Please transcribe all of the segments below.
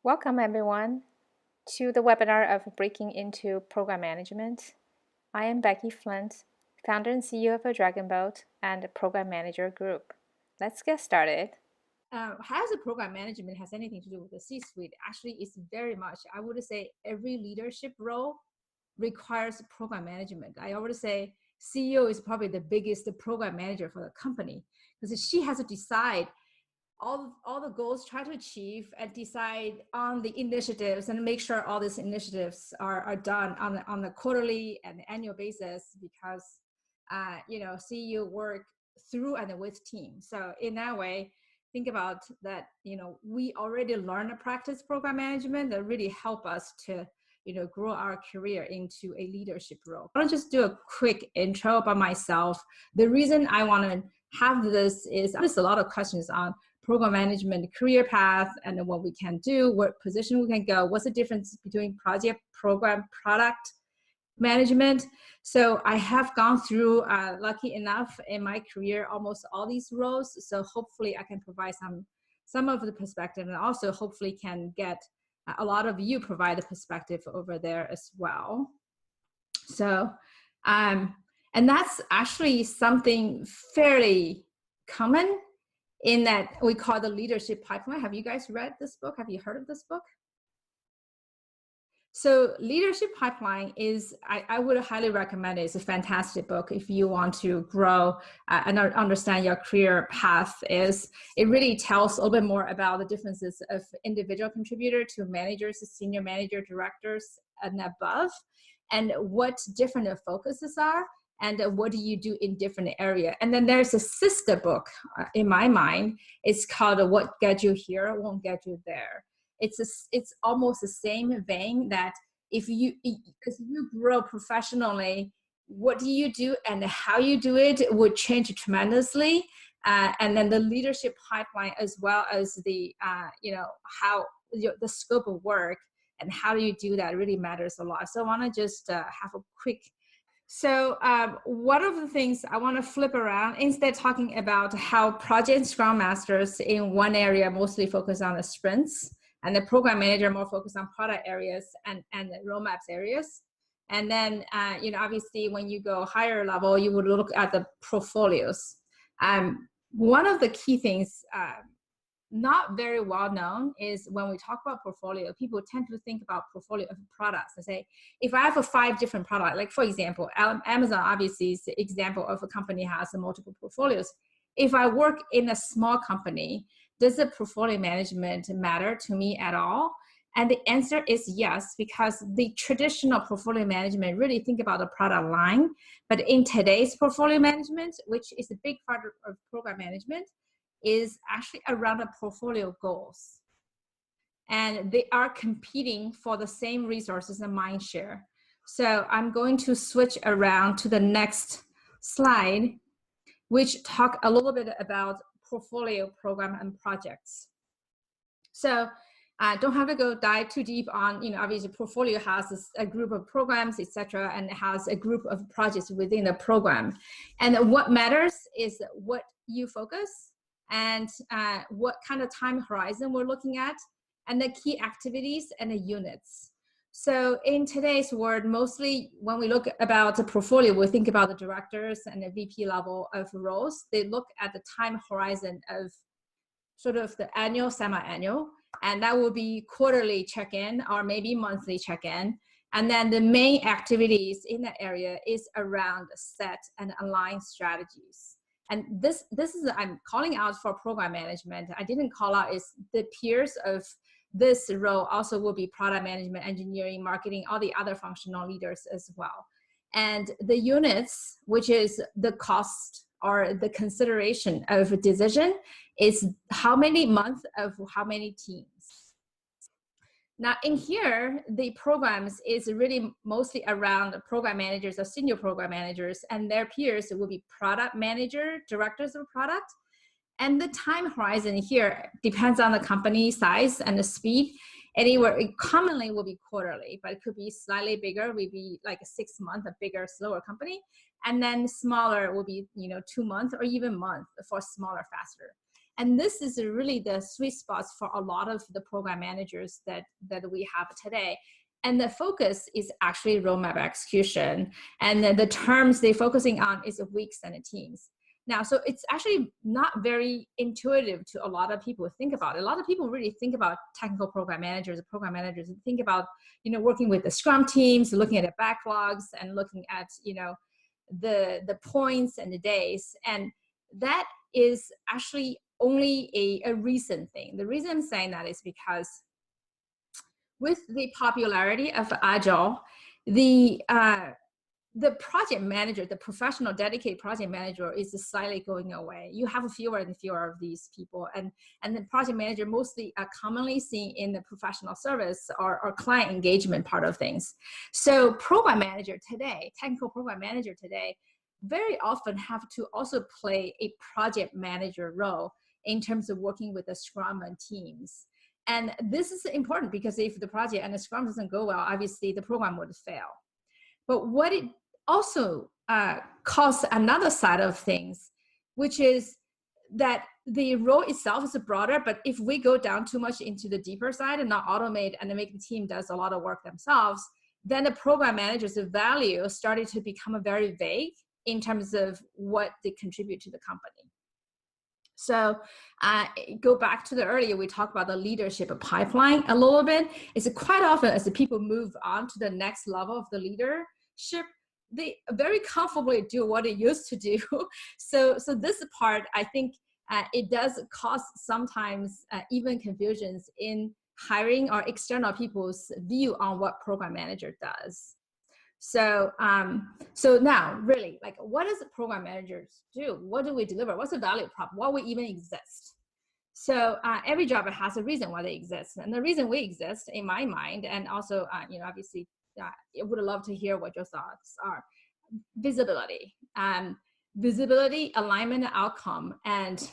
Welcome, everyone, to the webinar of Breaking into Program Management. I am Becky Flint, founder and CEO of a Dragonboat and a Program Manager Group. Let's get started. How the program management has anything to do with the C-suite? Actually, it's very much, I would say every leadership role requires program management. I always say CEO is probably the biggest program manager for the company because she has to decide all the goals, try to achieve and decide on the initiatives and make sure all these initiatives are done on the quarterly and annual basis because, CEO work through and with team. So in that way, think about that, we already learn a practice program management that really help us to, grow our career into a leadership role. I want to just do a quick intro about myself. The reason I want to have this is there's a lot of questions on program management career path and what we can do, what position we can go, what's the difference between project, program, product management. So I have gone through, lucky enough in my career, almost all these roles. So hopefully I can provide some of the perspective, and also hopefully can get a lot of you provide a perspective over there as well. So, and that's actually something fairly common in that we call the leadership pipeline. Have you guys read this book? Have you heard of this book? So leadership pipeline is, I would highly recommend it. It's a fantastic book if you want to grow and understand your career path. It really tells a little bit more about the differences of individual contributor to managers, senior manager, directors, and above, and what different focuses are, and what do you do in different area. And then there's a sister book in my mind. It's called What Get You Here Won't Get You There. It's almost the same vein that if you grow professionally, what do you do and how you do it would change tremendously. And then the leadership pipeline, as well as the how the scope of work and how you do that really matters a lot. So I want to just have a quick. So one of the things I want to flip around, instead talking about how project Scrum Masters in one area mostly focus on the sprints, and the program manager more focused on product areas and the roadmaps areas. And then, obviously when you go higher level, you would look at the portfolios. One of the key things, not very well known, is when we talk about portfolio, people tend to think about portfolio of products and say, if I have 5 different products, like for example, Amazon obviously is the example of a company has multiple portfolios. If I work in a small company, does the portfolio management matter to me at all? And the answer is yes, because the traditional portfolio management really think about the product line. But in today's portfolio management, which is a big part of program management, is actually around the portfolio goals. And they are competing for the same resources and mind share. So I'm going to switch around to the next slide, which talk a little bit about portfolio, program, and projects. So don't have to go dive too deep on, obviously portfolio has a group of programs, etc., and it has a group of projects within the program. And what matters is what you focus and what kind of time horizon we're looking at, and the key activities and the units. So in today's world, mostly when we look about the portfolio, we think about the directors and the VP level of roles. They look at the time horizon of sort of the annual, semi-annual, and that will be quarterly check-in or maybe monthly check-in. And then the main activities in that area is around set and align strategies. And this is, I'm calling out for program management. I didn't call out is the peers of this role also will be product management, engineering, marketing, all the other functional leaders as well. And the units, which is the cost or the consideration of a decision, is how many months of how many teams. Now in here, the programs is really mostly around the program managers or senior program managers, and their peers will be product manager, directors of product. And the time horizon here depends on the company size and the speed. Anywhere, it commonly will be quarterly, but it could be slightly bigger, maybe like a 6 month, a bigger, slower company. And then smaller will be, 2 months or even month for smaller, faster. And this is really the sweet spots for a lot of the program managers that we have today. And the focus is actually roadmap execution. And the terms they're focusing on is weeks and teams. Now, so it's actually not very intuitive to a lot of people think about it. A lot of people really think about technical program managers, think about, working with the Scrum teams, looking at the backlogs and looking at, the points and the days. And that is actually only a recent thing. The reason I'm saying that is because with the popularity of Agile, the project manager, the professional dedicated project manager is slightly going away. You have fewer and fewer of these people. And the project manager mostly are commonly seen in the professional service or client engagement part of things. So program manager today, technical program manager today, very often have to also play a project manager role in terms of working with the Scrum and teams. And this is important because if the project and the Scrum doesn't go well, obviously the program would fail. But what it also caused another side of things, which is that the role itself is broader, but if we go down too much into the deeper side and not automate and make the team does a lot of work themselves, then the program manager's value started to become very vague in terms of what they contribute to the company. So go back to the earlier, we talked about the leadership pipeline a little bit. It's quite often as the people move on to the next level of the leadership, they very comfortably do what they used to do. So this part, I think it does cause sometimes even confusions in hiring or external people's view on what program manager does. So now really, like, what does the program managers do? What do we deliver? What's the value prop? Why we even exist? So every job has a reason why they exist. And the reason we exist, in my mind, and also, obviously, I would love to hear what your thoughts are. Visibility, visibility, alignment, outcome. And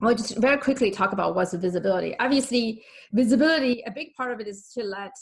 we'll just very quickly talk about what's the visibility. Obviously, visibility, a big part of it is to let,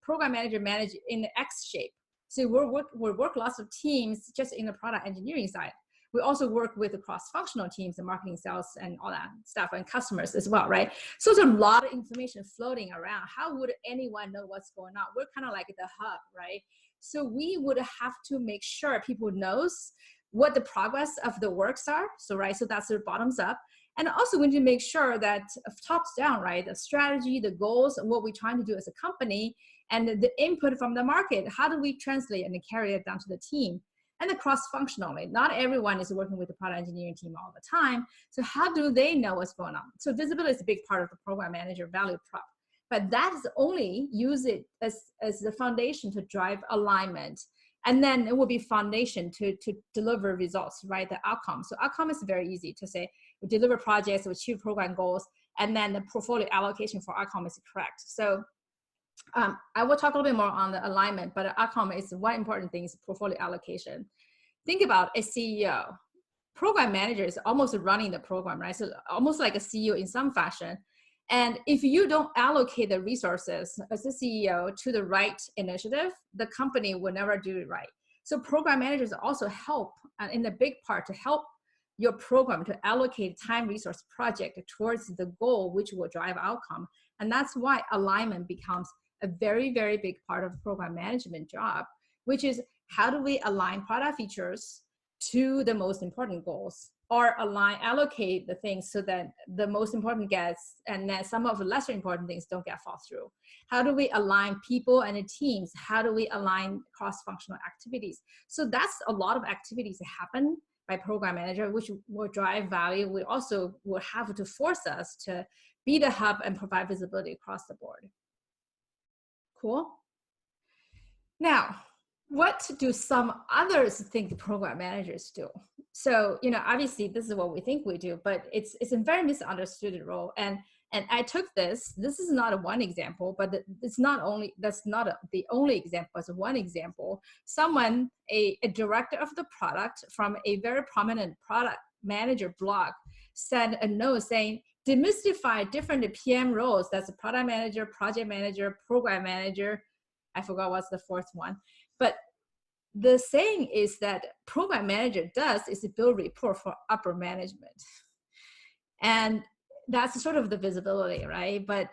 program manager manage in the X shape. So we work lots of teams just in the product engineering side. We also work with the cross-functional teams and marketing, sales, and all that stuff, and customers as well, right? So there's a lot of information floating around. How would anyone know what's going on? We're kind of like the hub, right? So we would have to make sure people knows what the progress of the works are. So, right, so that's the bottoms up. And also we need to make sure that tops down, right? The strategy, the goals, and what we're trying to do as a company, and the input from the market, how do we translate and carry it down to the team? And the cross-functionally, not everyone is working with the product engineering team all the time. So how do they know what's going on? So visibility is a big part of the program manager value prop. But that is only use it as the foundation to drive alignment. And then it will be foundation to deliver results, right? The outcome. So outcome is very easy to say, we deliver projects, we achieve program goals, and then the portfolio allocation for outcome is correct. So I will talk a little bit more on the alignment, but outcome is one important thing is portfolio allocation. Think about a CEO. Program manager is almost running the program, right? So almost like a CEO in some fashion. And if you don't allocate the resources as a CEO to the right initiative, the company will never do it right. So program managers also help in the big part to help your program to allocate time, resource, project towards the goal, which will drive outcome. And that's why alignment becomes a very, very big part of program management job, which is how do we align product features to the most important goals, or allocate the things so that the most important gets, and then some of the lesser important things don't get fall through. How do we align people and the teams? How do we align cross-functional activities? So that's a lot of activities that happen by program manager, which will drive value. We also will have to force us to be the hub and provide visibility across the board. Cool. Now, what do some others think program managers do? So, obviously this is what we think we do, but it's a very misunderstood role. And I took this is not a one example, but that's not the only example, it's one example. Someone, a director of the product from a very prominent product manager blog, sent a note saying, demystify different PM roles. That's a product manager, project manager, program manager. I forgot what's the fourth one. But the saying is that program manager does is build report for upper management. And that's sort of the visibility, right? But,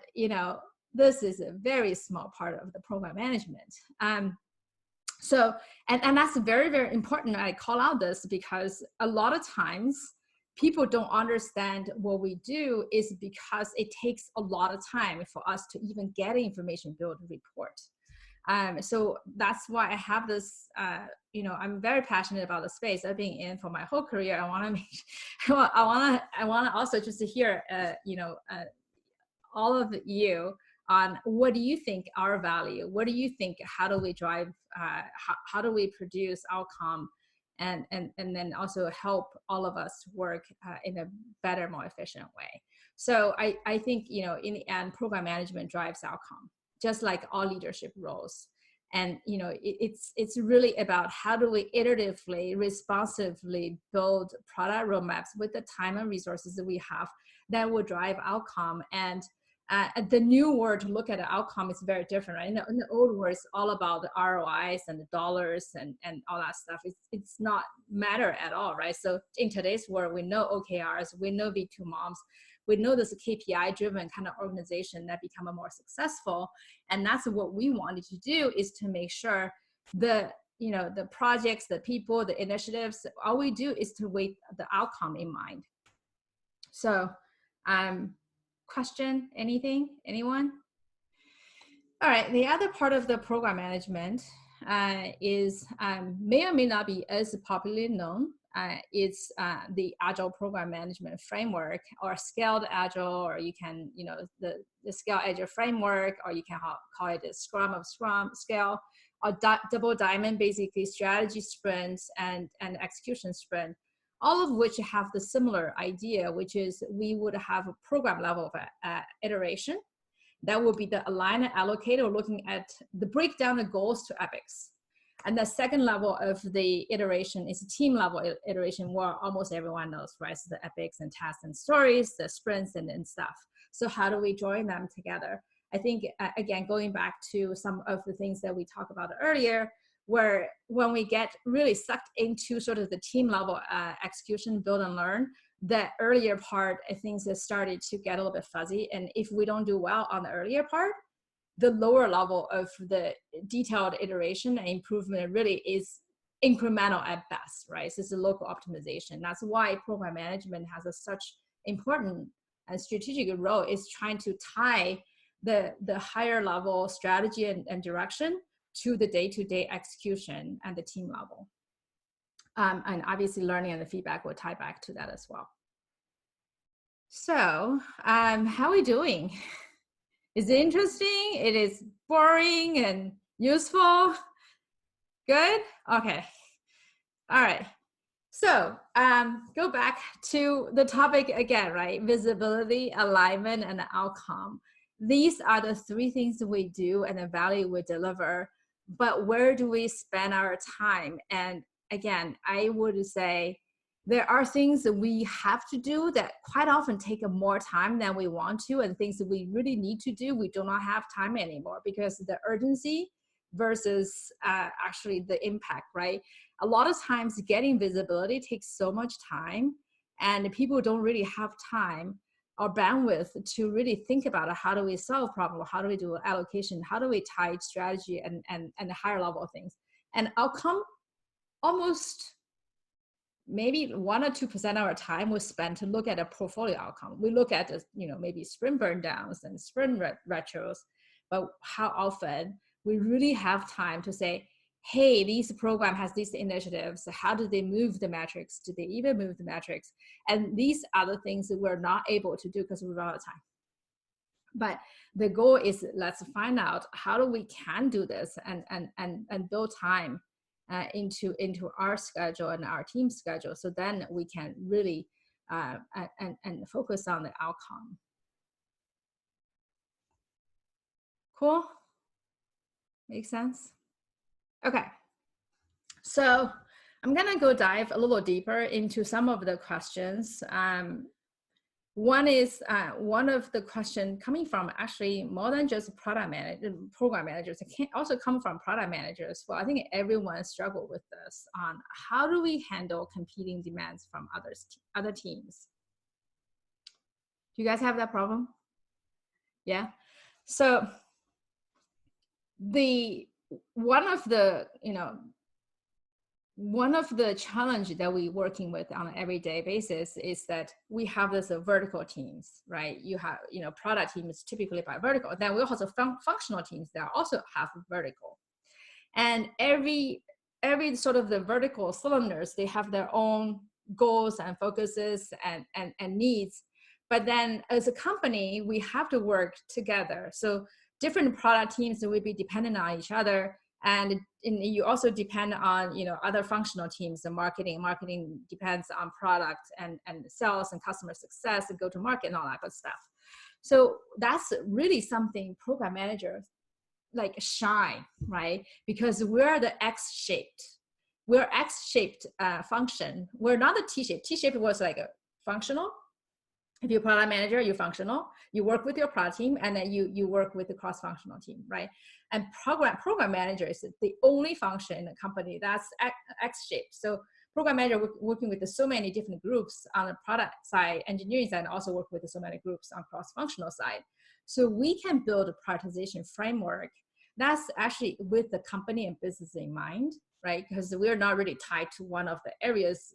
this is a very small part of the program management. So, and that's very, very important. I call out this because a lot of times people don't understand what we do is because it takes a lot of time for us to even get information build report. So that's why I have this, I'm very passionate about the space. I've been in for my whole career. I want to make, I want to also just to hear, all of you on what do you think our value, what do you think, how do we drive, how do we produce outcome, and then also help all of us work in a better, more efficient way. So I think, in the end, program management drives outcome, just like all leadership roles. And it's really about how do we iteratively, responsively build product roadmaps with the time and resources that we have that will drive outcome. And the new word to look at the outcome is very different, right? In the old world, it's all about the ROIs and the dollars and all that stuff. It's not matter at all, right? So in today's world, we know OKRs, we know V2 moms, we know this KPI-driven kind of organization that become more successful. And that's what we wanted to do, is to make sure the projects, the people, the initiatives, all we do is to weigh the outcome in mind. So, question, anyone? All right, the other part of the program management is may or may not be as popularly known. It's the Agile program management framework, or scaled Agile, or you can, the scale Agile framework, or you can call it the Scrum of Scrum scale, or double diamond, basically strategy sprints and execution sprint, all of which have the similar idea, which is we would have a program level of iteration. That will be the align and allocate, or looking at the breakdown of goals to epics. And the second level of the iteration is a team level iteration, where almost everyone knows, right? So the epics and tasks and stories, the sprints and stuff. So how do we join them together? I think, again, going back to some of the things that we talked about earlier, where when we get really sucked into sort of the team level execution, build and learn, the earlier part, I think, has started to get a little bit fuzzy. And if we don't do well on the earlier part, the lower level of the detailed iteration and improvement really is incremental at best, right? So it's a local optimization. That's why program management has a such important and strategic role, is trying to tie the higher level strategy and direction to the day-to-day execution and the team level. And obviously learning and the feedback will tie back to that as well. So how are we doing? Is it interesting? It is boring and useful? Good? Okay. All right. So go back to the topic again, right? Visibility, alignment, and outcome. These are the three things that we do and the value we deliver. But where do we spend our time? And again, I would say there are things that we have to do that quite often take more time than we want to, and things that we really need to do, we do not have time anymore, because the urgency versus actually the impact, right? A lot of times getting visibility takes so much time, and people don't really have time or bandwidth to really think about how do we solve problem, how do we do allocation, how do we tie strategy and the higher level of things. And outcome, almost maybe 1 or 2% of our time was spent to look at a portfolio outcome. We look at the, maybe sprint burn downs and sprint retros, but how often we really have time to say, hey, this program has these initiatives. How do they move the metrics? Do they even move the metrics? And these are the things that we're not able to do because we run out of time. But the goal is, let's find out how do we can do this and build time into our schedule and our team schedule, so then we can really and focus on the outcome. Cool? Makes sense? Okay. So I'm gonna go dive a little deeper into some of the questions. One is one of the questions coming from actually more than just program managers. It can also come from product managers. Well, I think everyone struggle with this on how do we handle competing demands from other teams. Do you guys have that problem? Yeah. So the one of the challenge that we working with on an everyday basis is that we have this vertical teams, right? You have product teams typically by vertical. Then we also have functional teams that also have vertical, and every sort of the vertical cylinders, they have their own goals and focuses and needs. But then as a company, we have to work together. So different product teams will be dependent on each other, and you also depend on other functional teams. The marketing depends on product, and sales and customer success and go to market and all that good stuff. So that's really something program managers like shine, right? Because we're the X-shaped function. We're not a T-shaped. T-shaped was like a functional. If you're a product manager, you're functional. You work with your product team, and then you work with the cross-functional team, right? And program manager is the only function in the company that's X-shaped. So program manager working with so many different groups on the product side, engineering side, and also work with so many groups on cross-functional side. So we can build a prioritization framework that's actually with the company and business in mind, right? Because we're not really tied to one of the areas,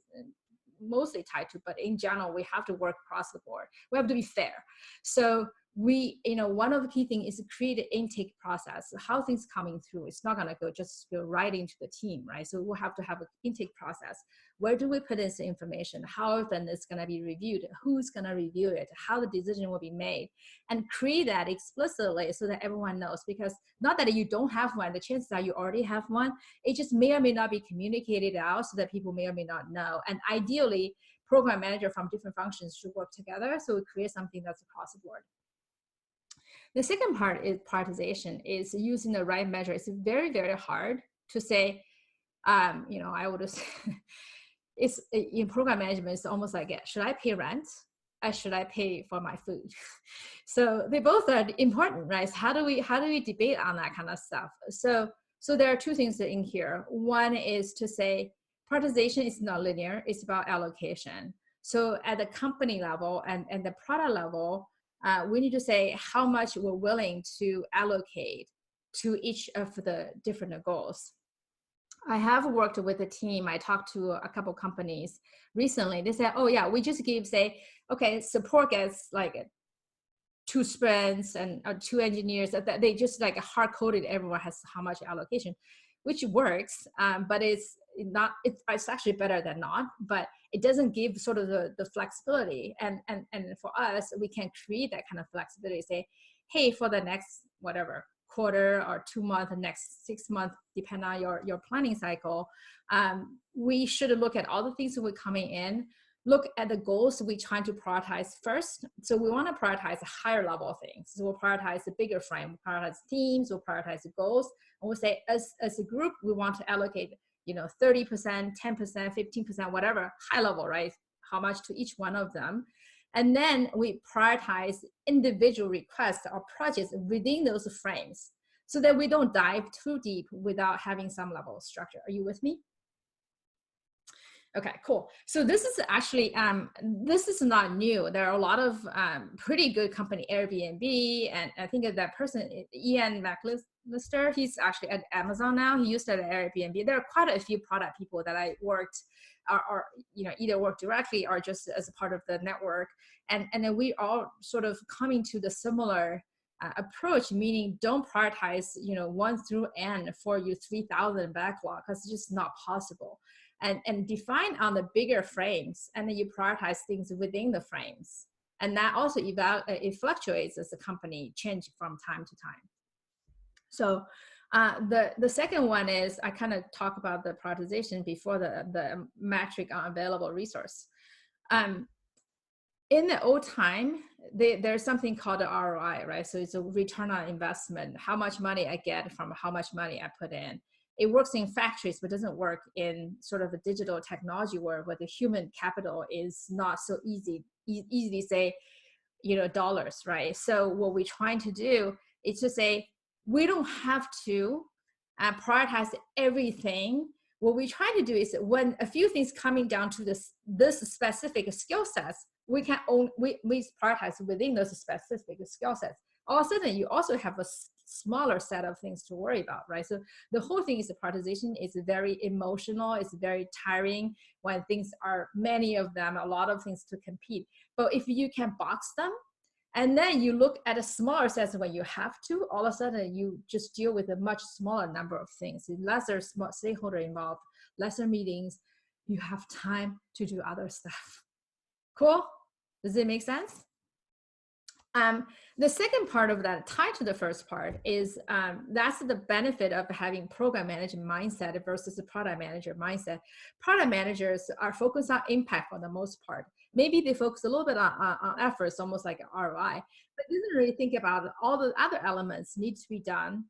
mostly tied to, but in general, we have to work across the board. We have to be fair. So we, one of the key things is to create an intake process, how things coming through. It's not gonna just go right into the team, right? So we'll have to have an intake process. Where do we put this information? How often it's gonna be reviewed? Who's gonna review it? How the decision will be made? And create that explicitly so that everyone knows, because not that you don't have one, the chances are you already have one. It just may or may not be communicated out so that people may or may not know. And ideally, program manager from different functions should work together so we create something that's across the board. The second part is prioritization, is using the right measure. It's very, very hard to say, I would say, it's in program management, it's almost like, should I pay rent? Should I pay for my food? So they both are important, right? So how do we debate on that kind of stuff? So there are two things in here. One is to say prioritization is not linear, it's about allocation. So at the company level and the product level, we need to say how much we're willing to allocate to each of the different goals. I have worked with a team. I talked to a couple companies recently. They said, oh yeah, we just give, say, okay, support gets like 2 sprints and 2 engineers. That they just like hard-coded everyone has how much allocation, which works, but it's actually better than not, but it doesn't give sort of the flexibility. And for us, we can create that kind of flexibility, say, hey, for the next whatever quarter or 2 months, next 6 months, depending on your planning cycle, we should look at all the things that we're coming in, look at the goals we're trying to prioritize first. So we want to prioritize a higher level things. So we'll prioritize the bigger frame, we'll prioritize teams, we'll prioritize the goals, and we'll say as a group, we want to allocate 30%, 10%, 15%, whatever, high level, right? How much to each one of them. And then we prioritize individual requests or projects within those frames so that we don't dive too deep without having some level of structure. Are you with me? Okay, cool. So this is actually, this is not new. There are a lot of pretty good company, Airbnb, and I think that person, Ian McLister, he's actually at Amazon now. He used to at Airbnb. There are quite a few product people that I worked, or either work directly or just as a part of the network. And then we all sort of coming to the similar approach, meaning don't prioritize 1 through N for your 3,000 backlog, because it's just not possible. And define on the bigger frames, and then you prioritize things within the frames. And that also it fluctuates as the company change from time to time. So the second one is, I kind of talk about the prioritization before the metric on available resource. In the old time, there's something called the ROI, right? So it's a return on investment, how much money I get from how much money I put in. It works in factories, but doesn't work in sort of a digital technology world where the human capital is not so easily say, dollars, right? So what we're trying to do is to say, we don't have to prioritize everything. What we're trying to do is when a few things coming down to this specific skill sets, we can own, we prioritize within those specific skill sets. All of a sudden, you also have a smaller set of things to worry about, right? So the whole thing is the prioritization is very emotional. It's very tiring when things are many of them, a lot of things to compete. But if you can box them, and then you look at a smaller set when you have to, all of a sudden you just deal with a much smaller number of things, lesser stakeholder involved, lesser meetings. You have time to do other stuff. Cool? Does it make sense? The second part of that, tied to the first part, is that's the benefit of having program management mindset versus the product manager mindset. Product managers are focused on impact for the most part. Maybe they focus a little bit on efforts, almost like ROI, but doesn't really think about all the other elements need to be done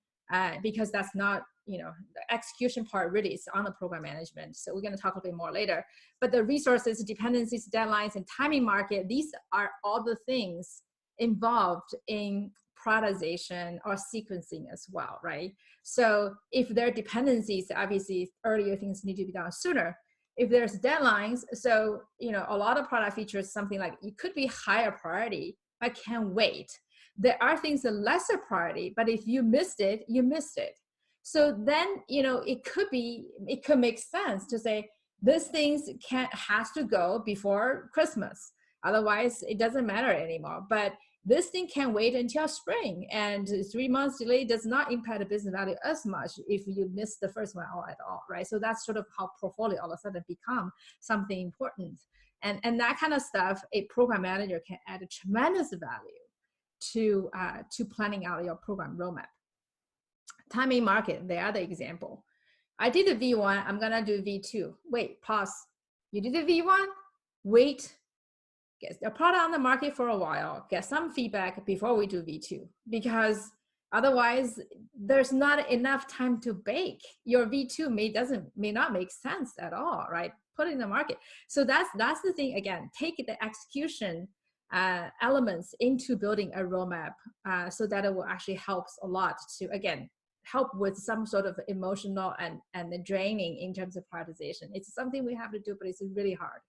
because that's not, the execution part really is on the program management. So we're going to talk a bit more later. But the resources, dependencies, deadlines, and timing market, these are all the things involved in prioritization or sequencing as well, right? So if there are dependencies, obviously earlier things need to be done sooner. If there's deadlines, so a lot of product features, something like it could be higher priority, but can wait. There are things that lesser priority, but if you missed it, you missed it. So then it could make sense to say this things has to go before Christmas. Otherwise, it doesn't matter anymore. But this thing can wait until spring, and 3 months delay does not impact the business value as much if you miss the first one at all, right? So that's sort of how portfolio all of a sudden become something important. And that kind of stuff, a program manager can add a tremendous value to planning out your program roadmap. Timing market, the other example. I did the V1, I'm gonna do V2. Wait, pause. You did the V1, wait, get the product on the market for a while, get some feedback before we do V2, because otherwise there's not enough time to bake. Your V2 may not make sense at all, right? Put it in the market. So that's the thing. Again, take the execution elements into building a roadmap so that it will actually helps a lot to, again, help with some sort of emotional and the draining in terms of prioritization. It's something we have to do, but it's really hard.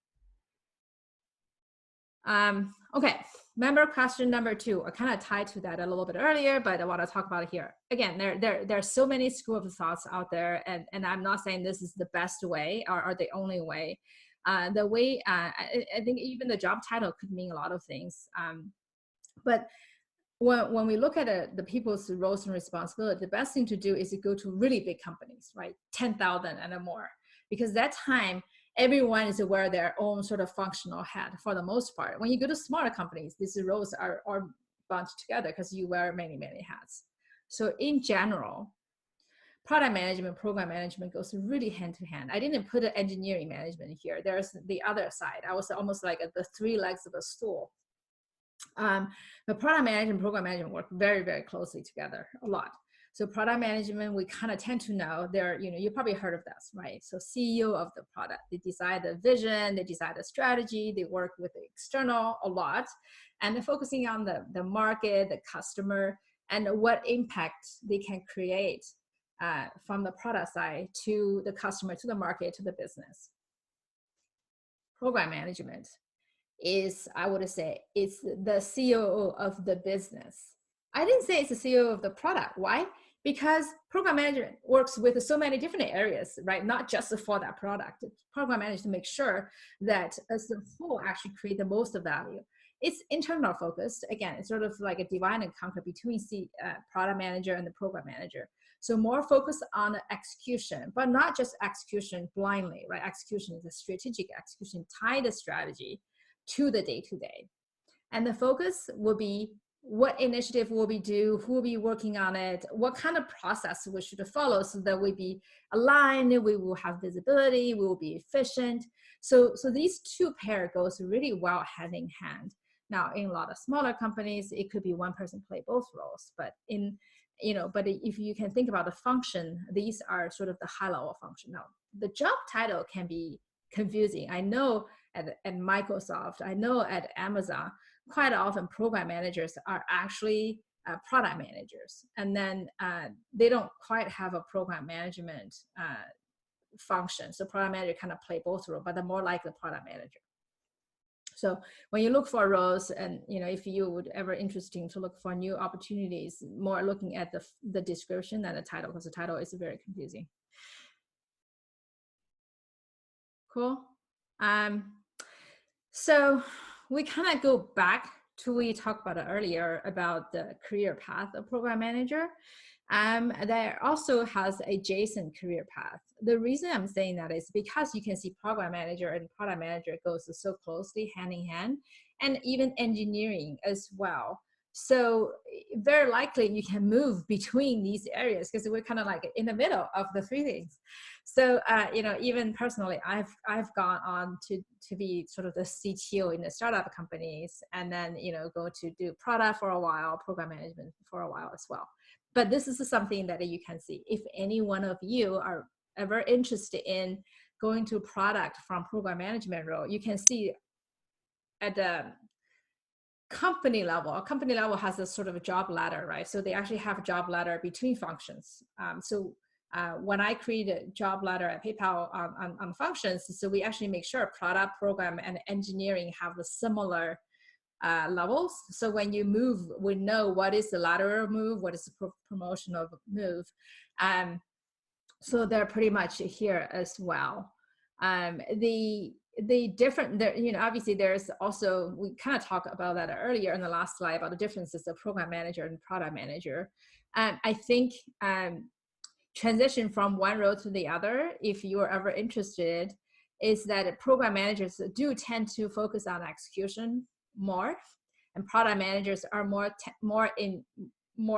Okay, remember question number 2. I kind of tied to that a little bit earlier, but I want to talk about it here. Again, there are so many school of thoughts out there, and I'm not saying this is the best way or the only way. The way, I think even the job title could mean a lot of things. But when we look at the people's roles and responsibility, the best thing to do is to go to really big companies, right? 10,000 and more, because that time, everyone is aware of their own sort of functional head for the most part. When you go to smaller companies, these roles are bunched together because you wear many, many hats. So in general, product management, program management goes really hand to hand. I didn't put engineering management here. There's the other side. I was almost like the 3 legs of a stool. But product management, program management work very, very closely together a lot. So product management, we kind of tend to know there, you probably heard of this, right? So CEO of the product, they decide the vision, they decide the strategy, they work with the external a lot, and they're focusing on the market, the customer, and what impact they can create from the product side to the customer, to the market, to the business. Program management is, I would say, it's the CEO of the business. I didn't say it's the CEO of the product. Why? Because program management works with so many different areas, right? Not just for that product. Program management to make sure that as the whole actually create the most value. It's internal focused. Again, it's sort of like a divide and conquer between product manager and the program manager. So more focus on execution, but not just execution blindly, right? Execution is a strategic execution, tie the strategy to the day-to-day. And the focus will be what initiative will we do, who will be working on it, what kind of process we should follow so that we be aligned, we will have visibility, we will be efficient. So these 2 pair goes really well hand in hand. Now, in a lot of smaller companies, it could be one person play both roles, but but if you can think about the function, these are sort of the high level function. Now, the job title can be confusing. I know at Microsoft, I know at Amazon, quite often program managers are actually product managers, and then they don't quite have a program management function. So program manager kind of play both roles, but they're more like the product manager. So when you look for roles, and if you would ever interesting to look for new opportunities, more looking at the description than the title, because the title is very confusing. Cool. So we kind of go back to we talked about it earlier about the career path of program manager. There also has adjacent career path. The reason I'm saying that is because you can see program manager and product manager goes so closely hand in hand, and even engineering as well. So very likely you can move between these areas because we're kind of like in the middle of the three things. So even personally, I've gone on to be sort of the CTO in the startup companies, and then go to do product for a while, program management for a while as well. But this is something that you can see. If any one of you are ever interested in going to product from program management role, you can see at the company level, a company level has a sort of a job ladder, right? So they actually have a job ladder between functions. When I create a job ladder at PayPal on functions, so we actually make sure product, program, and engineering have the similar levels. So when you move, we know what is the lateral move, what is the promotional move. So they're pretty much here as well. The different, obviously there's also, we kind of talked about that earlier in the last slide about the differences of program manager and product manager. I think transition from one role to the other, if you are ever interested, is that program managers do tend to focus on execution more, and product managers are more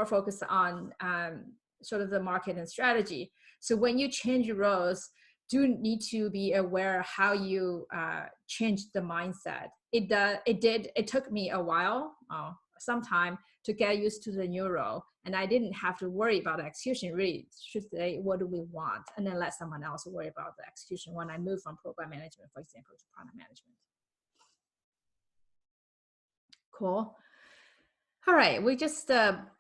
focused on sort of the market and strategy. So when you change roles, do need to be aware how you change the mindset. It took me a while, some time, to get used to the new role, and I didn't have to worry about the execution. Really should say, what do we want, and then let someone else worry about the execution when I moved from program management, for example, to product management. Cool. All right, we just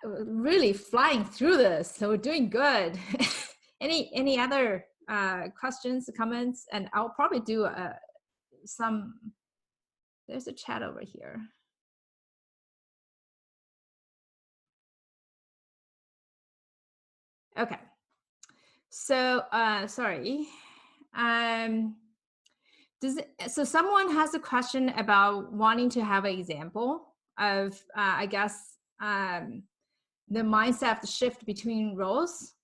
really flying through this, so we're doing good. Any other questions, comments? And I'll probably do some. There's a chat over here. Okay. So sorry. So someone has a question about wanting to have an example of, I guess, the mindset shift between roles.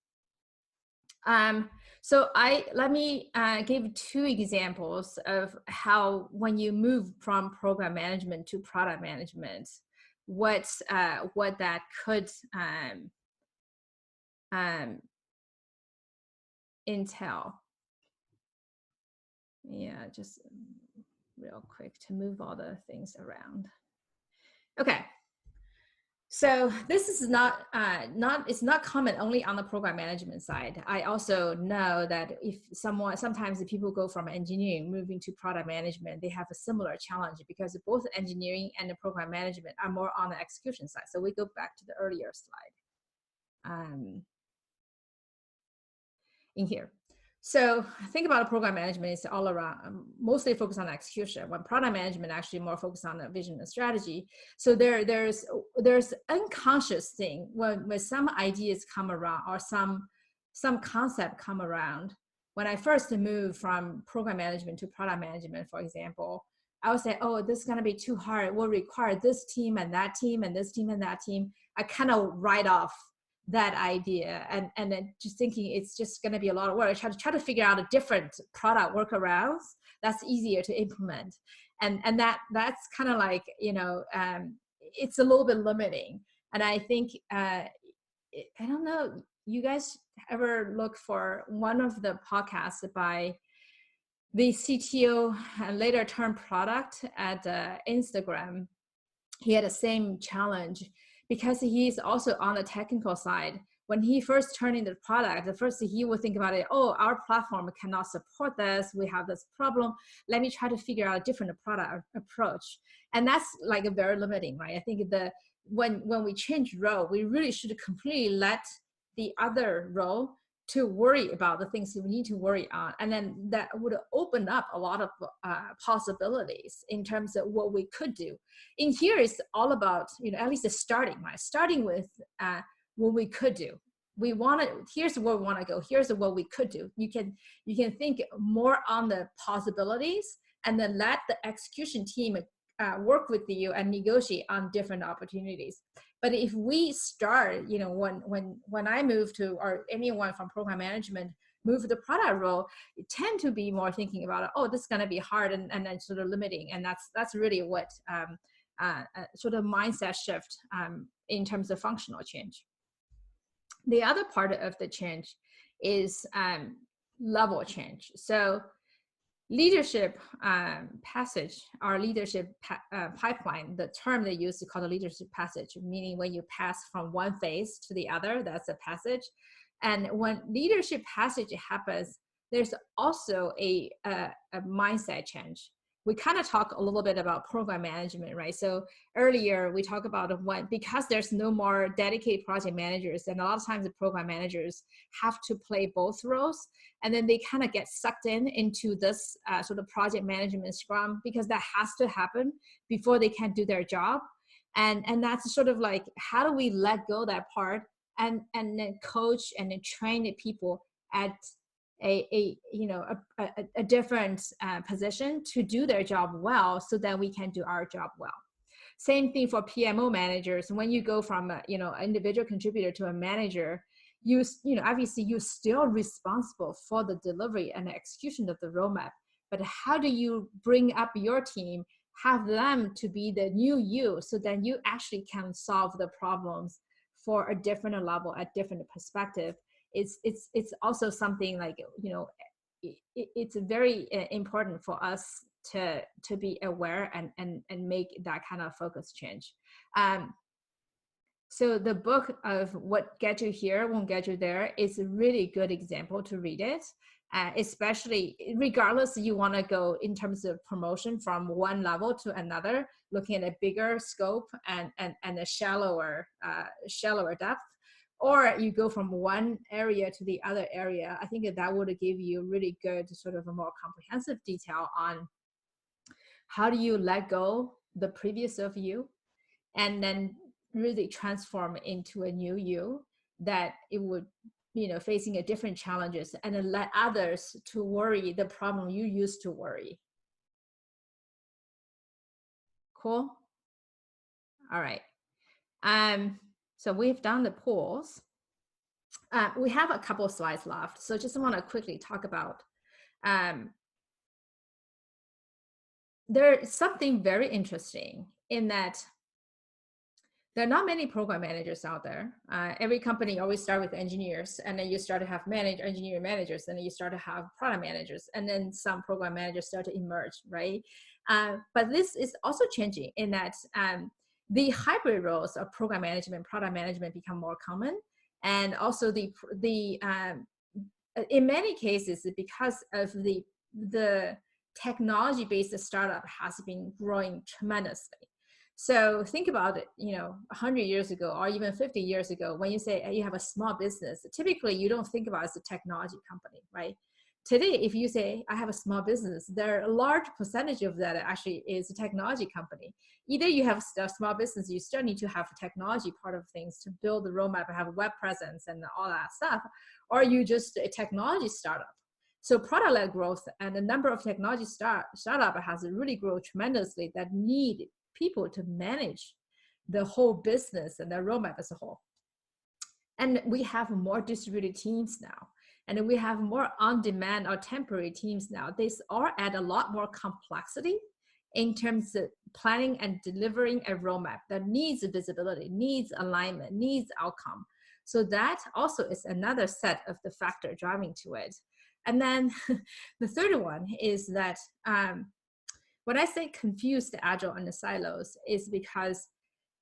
So let me give two examples of how when you move from program management to product management, what that could entail. Yeah, just real quick to move all the things around. Okay. So this is it's not common only on the program management side. I also know that if sometimes if people go from engineering moving to product management, they have a similar challenge because both engineering and the program management are more on the execution side. So we go back to the earlier slide in here. So think about program management is all around, mostly focused on execution, when product management actually more focused on the vision and strategy. So there's unconscious thing when some ideas come around or some concept come around. When I first moved from program management to product management, for example, I would say, oh, this is going to be too hard. It will require this team and that team and this team and that team. I kind of write off that idea and then just thinking it's just going to be a lot of work. I try to figure out a different product workarounds that's easier to implement, and that's kind of like it's a little bit limiting. And I think I don't know, you guys ever look for one of the podcasts by the CTO and later turned product at Instagram? He had the same challenge because he's also on the technical side. When he first turned into the product, the first thing he would think about it, oh, our platform cannot support this. We have this problem. Let me try to figure out a different product approach. And that's like a very limiting, right? I think when we change role, we really should completely let the other role to worry about the things we need to worry on. And then that would open up a lot of possibilities in terms of what we could do. In here, it's all about, at least the starting, right? Starting with what we could do. We want to, here's where we want to go. Here's what we could do. You can think more on the possibilities, and then let the execution team work with you and negotiate on different opportunities. But if we start, when I move to, or anyone from program management move to the product role, you tend to be more thinking about, oh, this is going to be hard, and then sort of limiting. And that's really what sort of mindset shift in terms of functional change. The other part of the change is level change. So leadership passage, or leadership pipeline, the term they use to call the leadership passage, meaning when you pass from one phase to the other, that's a passage. And when leadership passage happens, there's also a mindset change. We kind of talk a little bit about program management, right? So earlier we talked about because there's no more dedicated project managers, and a lot of times the program managers have to play both roles, and then they kind of get sucked into this sort of project management scrum, because that has to happen before they can do their job. And that's sort of like, how do we let go that part and then coach and then train the people at a different position to do their job well, so that we can do our job well. Same thing for PMO managers. When you go from an individual contributor to a manager, obviously you're still responsible for the delivery and the execution of the roadmap. But how do you bring up your team, have them to be the new you, so that you actually can solve the problems for a different level, a different perspective? It's also something like, it's very important for us to be aware and make that kind of focus change. So the book of What Get You Here Won't Get You There is a really good example to read it, especially regardless you want to go in terms of promotion from one level to another, looking at a bigger scope and a shallower depth, or you go from one area to the other area. I think that would give you really good sort of a more comprehensive detail on how do you let go the previous of you, and then really transform into a new you, that it would, facing a different challenges, and then let others to worry the problem you used to worry. Cool. All right. So we've done the polls. We have a couple of slides left, so just want to quickly talk about there's something very interesting in that there are not many program managers out there. Every company always start with engineers, and then you start to have engineering managers, and then you start to have product managers, and then some program managers start to emerge, right? But this is also changing in that the hybrid roles of program management, product management become more common. And also in many cases, because of the technology-based startup has been growing tremendously. So think about it, 100 years ago, or even 50 years ago, when you say you have a small business, typically you don't think about it as a technology company, right? Today, if you say I have a small business, there are a large percentage of that actually is a technology company. Either you have a small business, you still need to have a technology part of things to build the roadmap and have a web presence and all that stuff, or you just a technology startup. So product-led growth and the number of technology startup has really grown tremendously that need people to manage the whole business and the roadmap as a whole. And we have more distributed teams now. And we have more on-demand or temporary teams now. These all add a lot more complexity in terms of planning and delivering a roadmap that needs visibility, needs alignment, needs outcome. So that also is another set of the factor driving to it. And then the third one is that when I say confuse the Agile and the silos, is because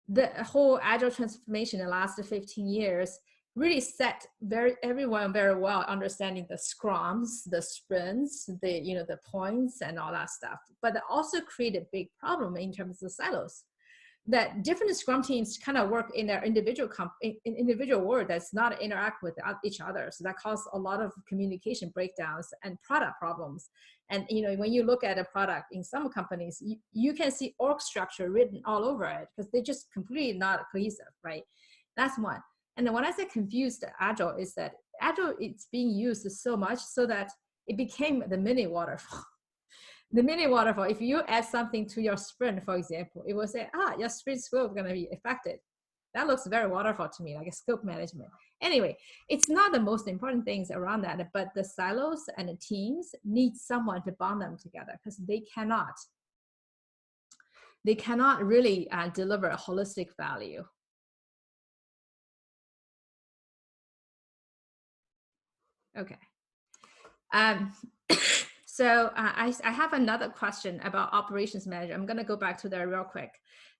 the whole Agile transformation in the last 15 years really set everyone very well, understanding the scrums, the sprints, the points and all that stuff. But it also created a big problem in terms of silos. that different Scrum teams kind of work in their individual world that's not interact with each other. So that causes a lot of communication breakdowns and product problems. And when you look at a product in some companies, you can see org structure written all over it because they're just completely not cohesive, right? That's one. And then when I say confused Agile, is that Agile, it's being used so much so that it became the mini waterfall. The mini waterfall, if you add something to your sprint, for example, it will say, your sprint scope is going to be affected. That looks very waterfall to me, like a scope management. Anyway, it's not the most important things around that, but the silos and the teams need someone to bond them together because they cannot really deliver a holistic value. Okay. So I have another question about operations manager. I'm going to go back to that real quick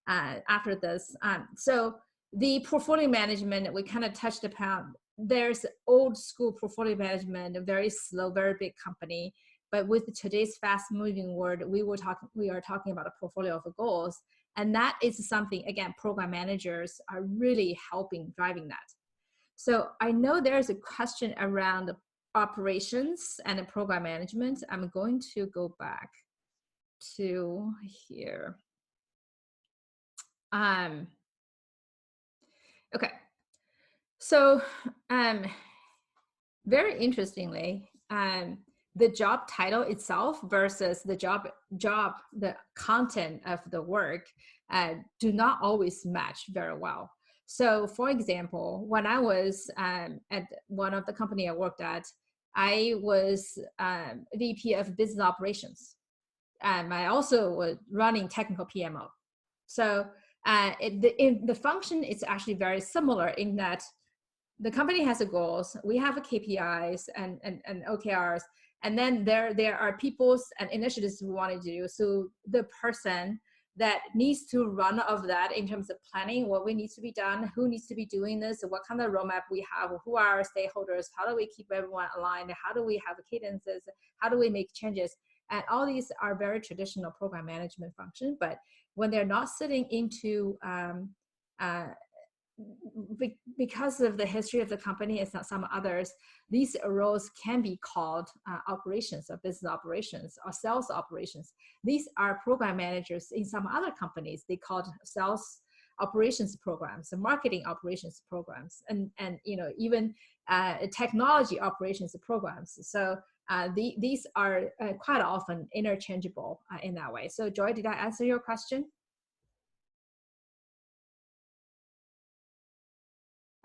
after this. So the portfolio management, we kind of touched upon. There's old school portfolio management, a very slow, very big company. But with today's fast moving world, we are talking about a portfolio of goals. And that is something, again, program managers are really helping driving that. So I know there's a question around operations and program management. I'm going to go back to here. Okay. So very interestingly, the job title itself versus the the content of the work do not always match very well. So for example, when I was at one of the company I worked at, I was VP of business operations. I also was running technical PMO. So the function is actually very similar in that the company has a goals, we have a KPIs and OKRs, and then there are people's and initiatives we want to do. So the person that needs to run of that in terms of planning what we need to be done, who needs to be doing this, what kind of roadmap we have, who are our stakeholders, how do we keep everyone aligned, how do we have cadences, how do we make changes, and all these are very traditional program management function. But when they're not sitting into because of the history of the company, it's not some others, these roles can be called operations or business operations or sales operations. These are program managers in some other companies. They called sales operations programs and marketing operations programs and even technology operations programs. So these are quite often interchangeable in that way. So Joy, did I answer your question?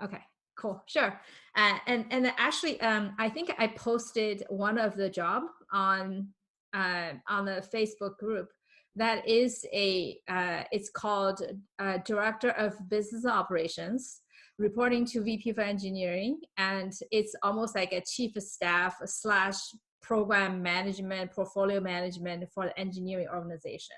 Okay, cool, sure. And actually, I think I posted one of the job on the Facebook group. That is it's called Director of Business Operations, reporting to VP of Engineering, and it's almost like a chief of staff / program management, portfolio management for the engineering organization.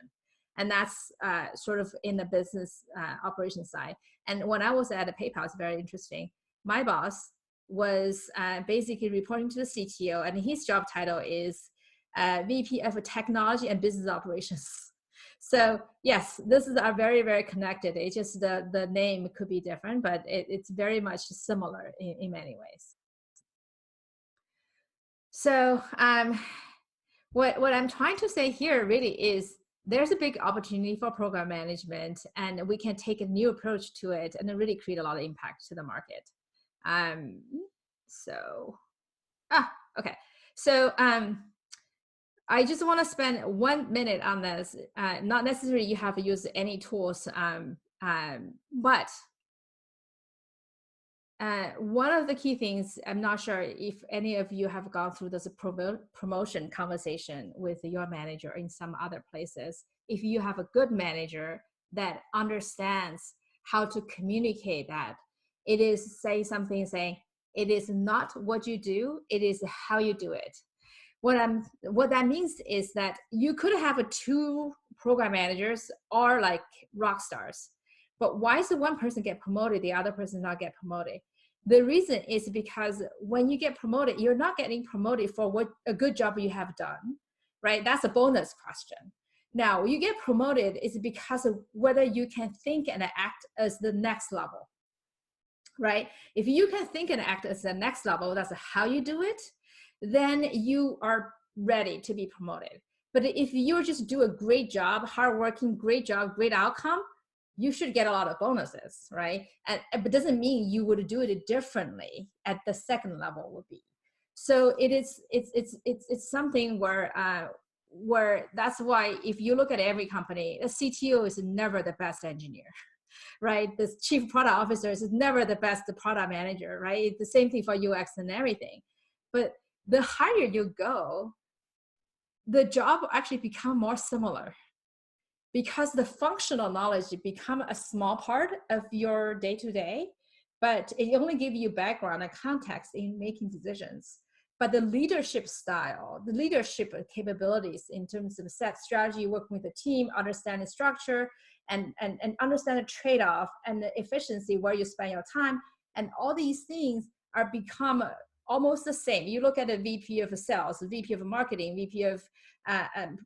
And that's sort of in the business operations side. And when I was at PayPal, it's very interesting. My boss was basically reporting to the CTO, and his job title is VP of Technology and Business Operations. So yes, this is are very, very connected. It's just the name could be different, but it's very much similar in many ways. So what I'm trying to say here really is there's a big opportunity for program management, and we can take a new approach to it and really create a lot of impact to the market. Okay. So I just want to spend 1 minute on this. Not necessarily you have to use any tools, but one of the key things, I'm not sure if any of you have gone through this promotion conversation with your manager in some other places. If you have a good manager that understands how to communicate that, it is saying, it is not what you do, it is how you do it. What that means is that you could have 2 program managers or like rock stars. But why does the one person get promoted, the other person not get promoted? The reason is because when you get promoted, you're not getting promoted for what a good job you have done, right? That's a bonus question. Now, you get promoted is because of whether you can think and act as the next level, right? If you can think and act as the next level, that's how you do it, then you are ready to be promoted. But if you just do a great job, hardworking, great job, great outcome, you should get a lot of bonuses, right? And but doesn't mean you would do it differently at the second level would be. So it's something where that's why if you look at every company, the CTO is never the best engineer, right? The chief product officer is never the best product manager, right? It's the same thing for UX and everything. But the higher you go, the job actually become more similar because the functional knowledge become a small part of your day-to-day, but it only gives you background and context in making decisions. But the leadership style, the leadership capabilities in terms of set strategy, working with the team, understanding structure, and understand the trade-off and the efficiency where you spend your time, and all these things are become almost the same. You look at a VP of sales, VP of marketing, VP of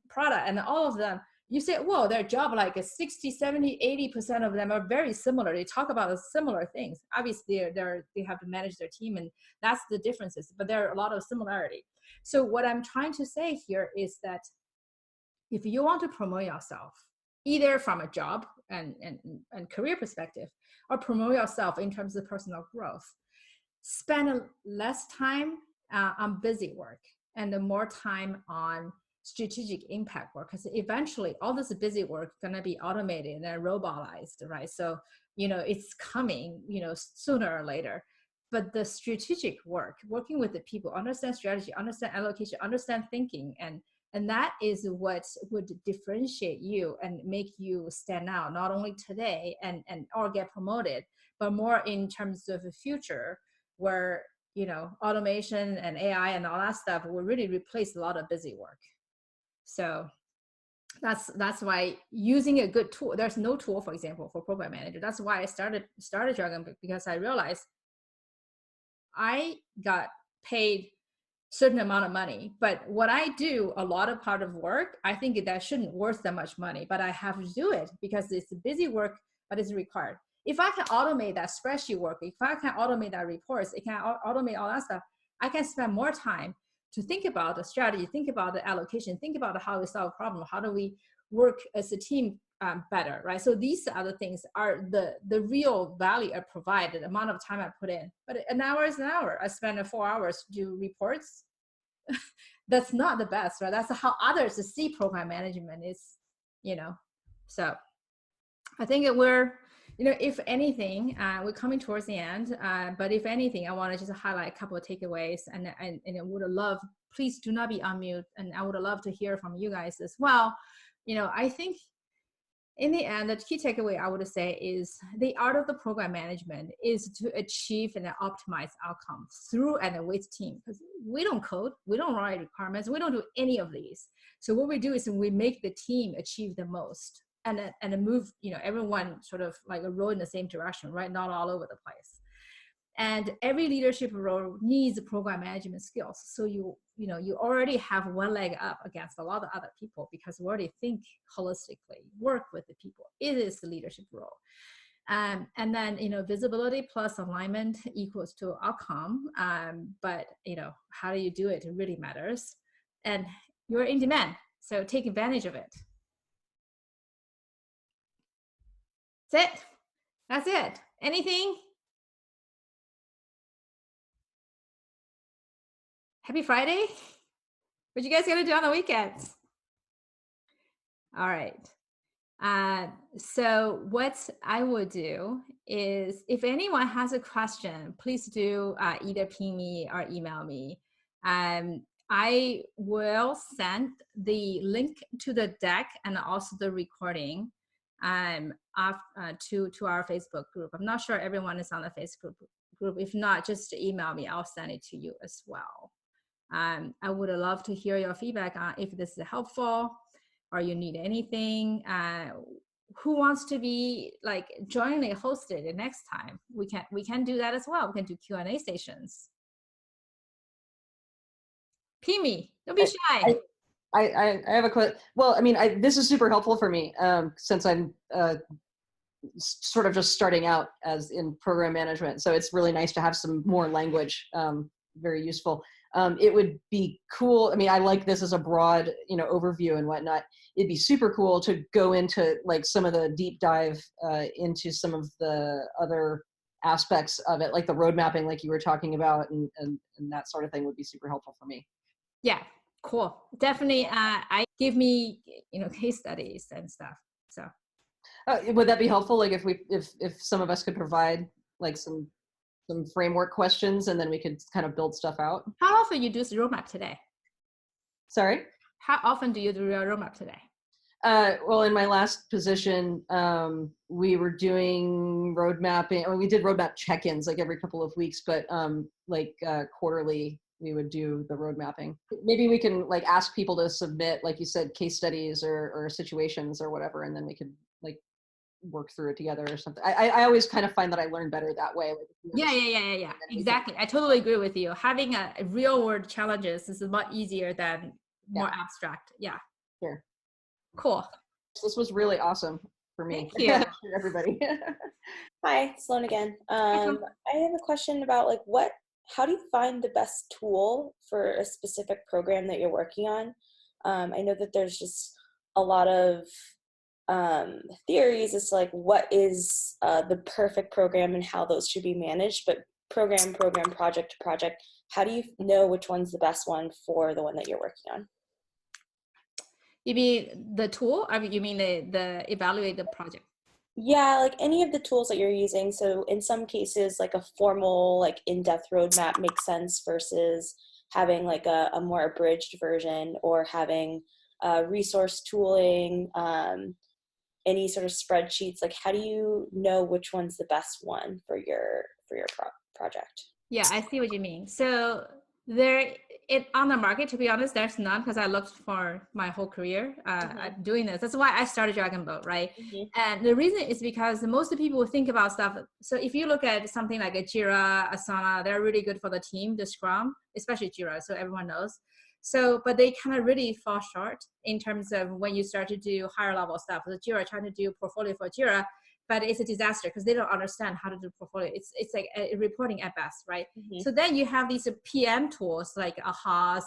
product, and all of them, you say, whoa, their job, like 60, 70, 80% of them are very similar. They talk about similar things. Obviously, they have to manage their team, and that's the differences, but there are a lot of similarity. So what I'm trying to say here is that if you want to promote yourself, either from a job and career perspective, or promote yourself in terms of personal growth, spend less time on busy work and more time on strategic impact work, because eventually all this busy work is going to be automated and robotized, right? So it's coming sooner or later. But the strategic work, working with the people, understand strategy, understand allocation, understand thinking, and that is what would differentiate you and make you stand out, not only today and or get promoted, but more in terms of the future, where automation and AI and all that stuff will really replace a lot of busy work. So that's why using a good tool, there's no tool, for example, for program manager. That's why I started Dragonbook, because I realized I got paid certain amount of money, but what I do, a lot of part of work, I think that shouldn't worth that much money, but I have to do it because it's busy work, but it's required. If I can automate that spreadsheet work, if I can automate that reports, it can automate all that stuff, I can spend more time to think about the strategy, think about the allocation, think about how we solve problem, how do we work as a team better, right? So these other things are the real value I provide, the amount of time I put in. But an hour is an hour. I spend 4 hours to do reports. That's not the best, right? That's how others see program management is, So I think that we're, if anything, we're coming towards the end, but if anything, I want to just highlight a couple of takeaways, and I would love, please do not be on mute, and I would love to hear from you guys as well. I think in the end, the key takeaway I would say is the art of the program management is to achieve and optimize outcomes through and with team, because we don't code, we don't write requirements, we don't do any of these. So what we do is we make the team achieve the most and move, everyone sort of like a row in the same direction, right? Not all over the place. And every leadership role needs program management skills. So you already have one leg up against a lot of other people, because we already think holistically, work with the people. It is the leadership role. And then, visibility plus alignment equals to outcome. But, how do you do it? It really matters. And you're in demand, so take advantage of it. That's it. Anything? Happy Friday. What you guys gonna do on the weekends? All right. So what I would do is, if anyone has a question, please do either ping me or email me. I will send the link to the deck and also the recording to our Facebook group. I'm not sure everyone is on the Facebook group. If not, just email me. I'll send it to you as well. I would love to hear your feedback on if this is helpful or you need anything. Who wants to be like jointly hosted next time? We can do that as well. We can do Q&A stations. Ping me, don't be shy. I have a question. Well, I mean, this is super helpful for me since I'm sort of just starting out as in program management. So it's really nice to have some more language, very useful. It would be cool. I mean, I like this as a broad, overview and whatnot. It'd be super cool to go into like some of the deep dive into some of the other aspects of it, like the road mapping, like you were talking about, and that sort of thing would be super helpful for me. Yeah, cool. Definitely. I give me, case studies and stuff. So. Would that be helpful? Like if some of us could provide like some framework questions, and then we could kind of build stuff out. How often you do the roadmap today? Sorry? How often do you do your roadmap today? Well, in my last position, we were doing road mapping. I mean, we did roadmap check-ins like every couple of weeks, but quarterly we would do the road mapping. Maybe we can like ask people to submit, like you said, case studies or situations or whatever, and then we could like work through it together or something. I always kind of find that I learn better that way. Like, yeah. Exactly. I totally agree with you. Having a real world challenges is much easier than more abstract. Yeah. Sure. Cool. This was really awesome for me. Thank you. For everybody. Hi, Sloan again. I have a question about how do you find the best tool for a specific program that you're working on? I know that there's just a lot of theories as to what is the perfect program and how those should be managed, but program, project to project, how do you know which one's the best one for the one that you're working on? You mean the tool? I mean, you mean the evaluate the project? Yeah, like any of the tools that you're using. So in some cases, like a formal, in-depth roadmap makes sense versus having a more abridged version, or having resource tooling, any sort of spreadsheets. How do you know which one's the best one for your project? Yeah, I see what you mean. So on the market, to be honest, there's none, because I looked for my whole career doing this. That's why I started Dragon Boat, right? And the reason is because most people think about stuff. So if you look at something like a Jira, Asana, they're really good for the team, the Scrum, especially Jira, so everyone knows. So, but they kind of really fall short in terms of when you start to do higher level stuff. The Jira, trying to do portfolio for Jira, but it's a disaster because they don't understand how to do portfolio. It's like a reporting at best, right? So then you have these PM tools like AHAs,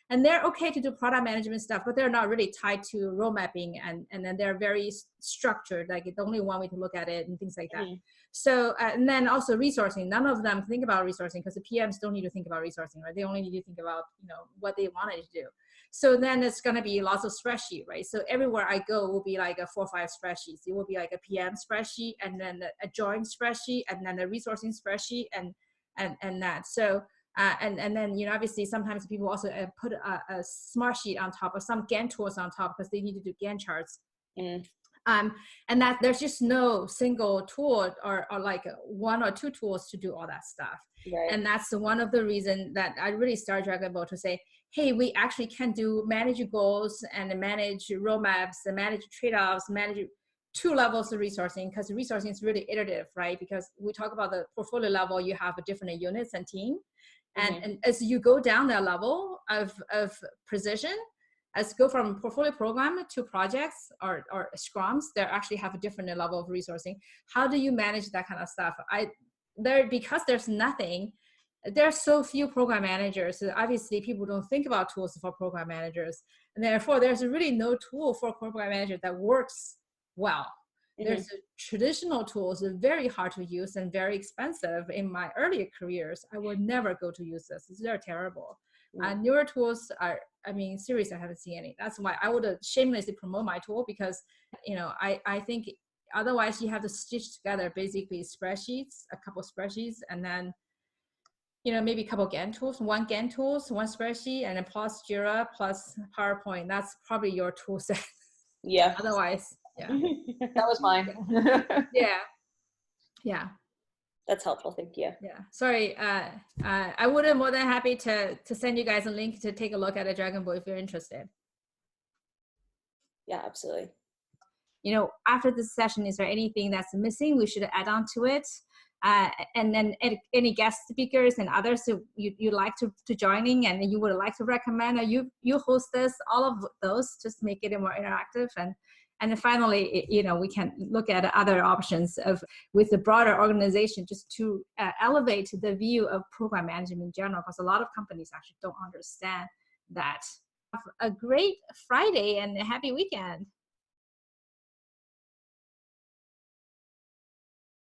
and they're okay to do product management stuff, but they're not really tied to road mapping, and then they're very structured, like the only one way to look at it and things like that. So, and then also resourcing, none of them think about resourcing, because the PMs don't need to think about resourcing, right? They only need to think about, what they wanted to do. So then it's going to be lots of spreadsheet, right? So everywhere I go will be like a 4 or 5 spreadsheets. It will be like a PM spreadsheet, and then a joint spreadsheet, and then a resourcing spreadsheet, and that. So, and then, obviously sometimes people also put a smart sheet on top, or some Gantt tools on top, because they need to do Gantt charts. And that there's just no single tool or like 1 or 2 tools to do all that stuff. Right. And that's one of the reasons that I really started Dragon Boat, to say, hey, we actually can manage goals and manage roadmaps and manage trade-offs, manage 2 levels of resourcing, because resourcing is really iterative, right? Because we talk about the portfolio level, you have different units and team. And as you go down that level of precision, as go from portfolio program to projects or scrums, they actually have a different level of resourcing. How do you manage that kind of stuff? Because there's nothing, there are so few program managers. So obviously people don't think about tools for program managers. And therefore there's really no tool for program manager that works well. There's traditional tools that are very hard to use and very expensive. In my earlier careers, I would never go to use this. They're terrible. Newer tools are, seriously, I haven't seen any. That's why I would shamelessly promote my tool, because, I think otherwise you have to stitch together basically spreadsheets, a couple spreadsheets, and then, maybe a couple Gantt tools, 1 Gantt tools, 1 spreadsheet, and then plus Jira, plus PowerPoint. That's probably your tool set. Yeah. Otherwise, yeah. That was mine. Yeah. That's helpful. Thank you. Yeah. Sorry. I would have more than happy to send you guys a link to take a look at a Dragon Boat if you're interested. Yeah, absolutely. After this session, is there anything that's missing we should add on to it? and then any guest speakers and others who you like to joining and you would like to recommend, or you host this, all of those, just make it more interactive. And then finally, we can look at other options with the broader organization, just to elevate the view of program management in general, because a lot of companies actually don't understand that. Have a great Friday and a happy weekend.